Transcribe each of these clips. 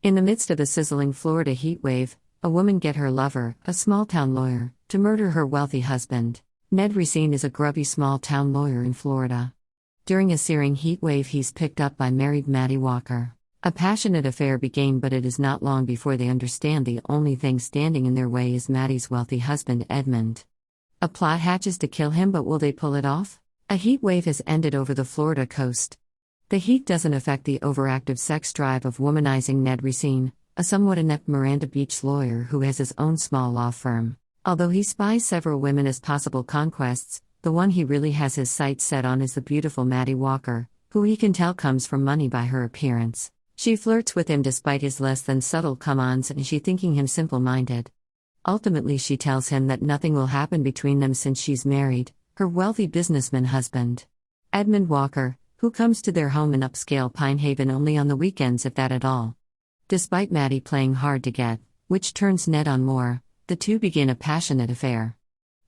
In the midst of a sizzling Florida heatwave, a woman get her lover, a small-town lawyer, to murder her wealthy husband. Ned Racine is a grubby small-town lawyer in Florida. During a searing heatwave, he's picked up by married Matty Walker. A passionate affair began, but it is not long before they understand the only thing standing in their way is Matty's wealthy husband Edmund. A plot hatches to kill him, but will they pull it off? A heatwave has ended over the Florida coast. The heat doesn't affect the overactive sex drive of womanizing Ned Racine, a somewhat inept Miranda Beach lawyer who has his own small law firm. Although he spies several women as possible conquests, the one he really has his sights set on is the beautiful Matty Walker, who he can tell comes from money by her appearance. She flirts with him despite his less than subtle come-ons and she thinking him simple-minded. Ultimately she tells him that nothing will happen between them since she's married her wealthy businessman husband, Edmund Walker, who comes to their home in upscale Pinehaven only on the weekends, if that at all. Despite Matty playing hard to get, which turns Ned on more, the two begin a passionate affair.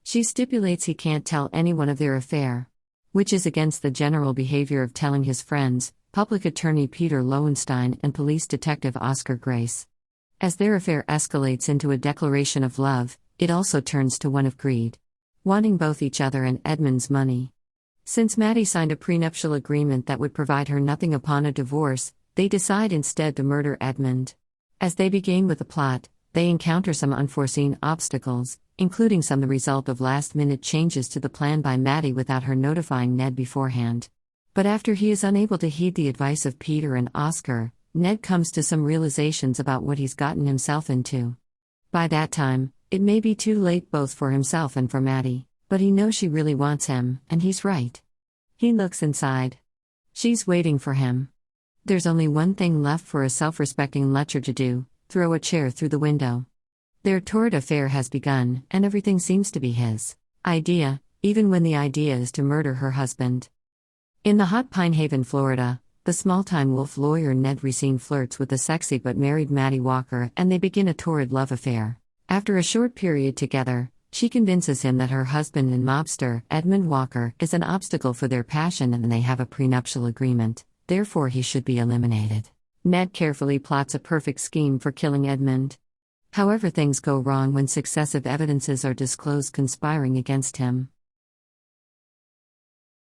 She stipulates he can't tell anyone of their affair, which is against the general behavior of telling his friends, public attorney Peter Lowenstein and police detective Oscar Grace. As their affair escalates into a declaration of love, it also turns to one of greed, wanting both each other and Edmund's money. Since Matty signed a prenuptial agreement that would provide her nothing upon a divorce, they decide instead to murder Edmund. As they begin with the plot, they encounter some unforeseen obstacles, including some the result of last-minute changes to the plan by Matty without her notifying Ned beforehand. But after he is unable to heed the advice of Peter and Oscar, Ned comes to some realizations about what he's gotten himself into. By that time, it may be too late both for himself and for Matty, but he knows she really wants him, and he's right. He looks inside. She's waiting for him. There's only one thing left for a self-respecting lecher to do: throw a chair through the window. Their torrid affair has begun, and everything seems to be his idea, even when the idea is to murder her husband. In the hot Pinehaven, Florida, the small-time wolf lawyer Ned Racine flirts with the sexy but married Matty Walker, and they begin a torrid love affair. After a short period together, she convinces him that her husband and mobster, Edmund Walker, is an obstacle for their passion and they have a prenuptial agreement, therefore he should be eliminated. Ned carefully plots a perfect scheme for killing Edmund. However, things go wrong when successive evidences are disclosed conspiring against him.